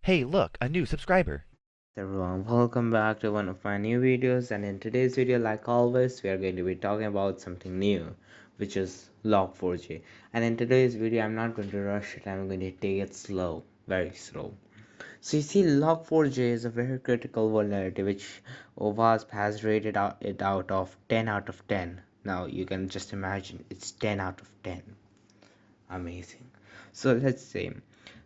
Hey, look, a new subscriber. Everyone, welcome back to one of my new videos, and in today's video, like always, we are going to be talking about something new, which is Log4j. And in today's video, I'm not going to rush it, I'm going to take it slow, very slow. So you see, Log4j is a very critical vulnerability which OWASP has rated it out of 10 out of 10. Now you can just imagine it's 10 out of 10. Amazing. So let's see.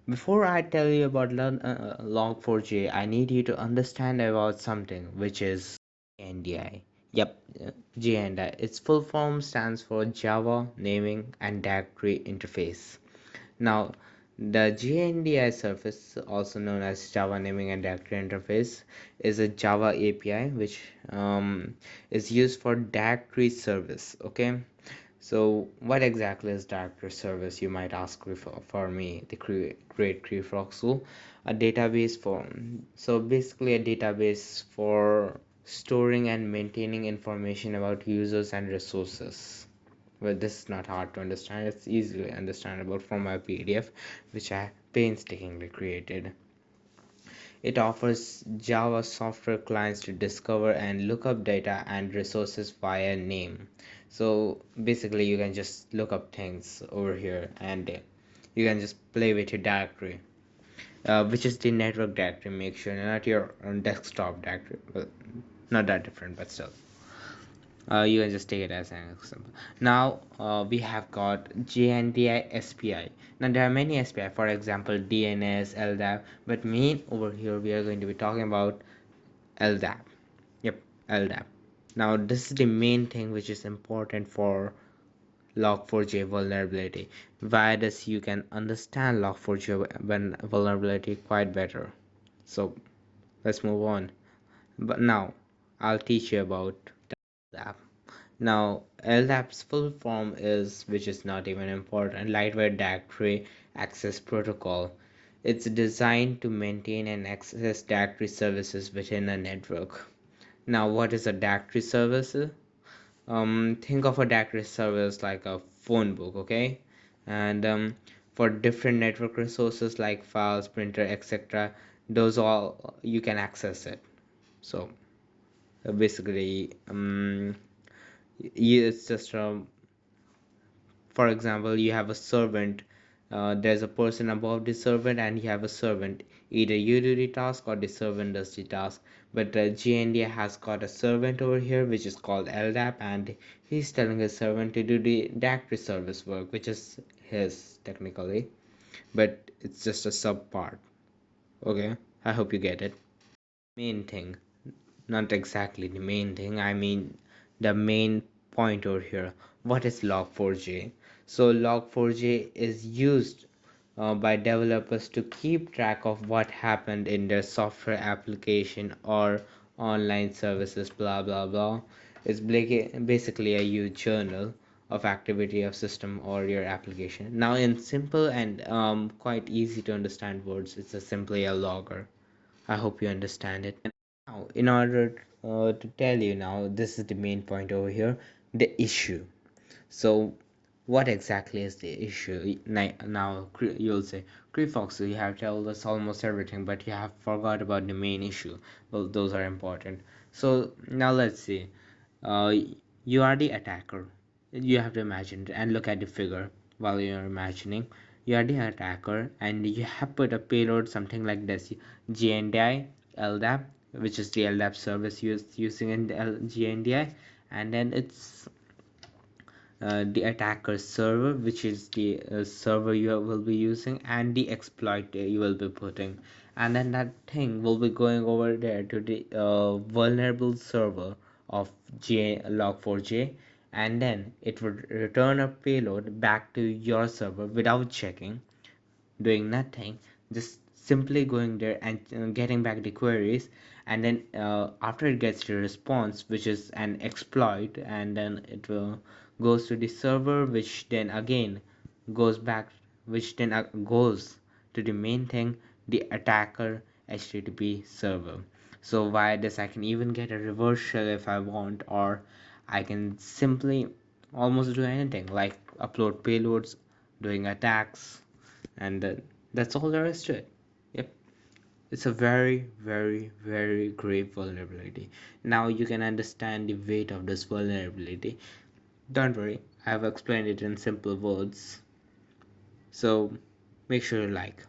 Before I tell you about Log4j, I need you to understand about something, which is JNDI. Yep, JNDI. Its full form stands for Java Naming and Directory Interface. Now, the JNDI service, also known as Java Naming and Directory Interface, is a Java API which is used for directory service. Okay, so what exactly is directory service, you might ask for me, the great Crifoxul, a database for, so basically a database for storing and maintaining information about users and resources. Well, this is not hard to understand, it's easily understandable from my PDF, which I painstakingly created. It offers Java software clients to discover and look up data and resources via name. So basically, you can just look up things over here, and you can just play with your directory, which is the network directory. Make sure not your desktop directory. Well, not that different, but still. You can just take it as an example. Now we have got JNDI SPI. Now there are many SPI, for example DNS, LDAP, but main over here we are going to be talking about LDAP. Yep, LDAP. Now this is the main thing which is important for Log4j vulnerability. Via this you can understand Log4j vulnerability quite better. So let's move on. But now I'll teach you about LDAP. Now, LDAP's full form is, which is not even important, Lightweight Directory Access Protocol. It's designed to maintain and access directory services within a network. Now, what is a directory service? Think of a directory service like a phone book, okay? And for different network resources like files, printer, etc., those all you can access it. So basically, it's just for example, you have a servant, there's a person above the servant and you have a servant, either you do the task or the servant does the task. But GND has got a servant over here which is called LDAP, and he's telling his servant to do the directory service work, which is his technically, but it's just a sub part. Okay, I hope you get it. Main thing, not exactly the main thing, I mean the main point over here. What is Log4j? So Log4j is used by developers to keep track of what happened in their software application or online services, blah blah blah. It's basically a huge journal of activity of system or your application. Now in simple and quite easy to understand words, it's a simply a logger. I hope you understand it. Now, in order to tell you now, this is the main point over here, the issue. So, what exactly is the issue? Now, you'll say, Crifoxul, you have told us almost everything, but you have forgot about the main issue. Well, those are important. So, now let's see. Uh, you are the attacker. You have to imagine and look at the figure while you're imagining. You are the attacker, and you have put a payload something like this: GNDI, LDAP, which is the LDAP service using in the GNDI, and then it's the attacker server, which is the server you will be using, and the exploit you will be putting, and then that thing will be going over there to the vulnerable server of log4j, and then it would return a payload back to your server without checking, doing nothing, just simply going there and getting back the queries. And then after it gets the response, which is an exploit, and then it will goes to the server, which then again goes back, which then goes to the main thing, the attacker http server. So via this I can even get a reverse shell if I want, or I can simply almost do anything like upload payloads, doing attacks, and that's all there is to it. Yep, it's a very, very, very grave vulnerability. Now you can understand the weight of this vulnerability. Don't worry, I have explained it in simple words, so make sure you like.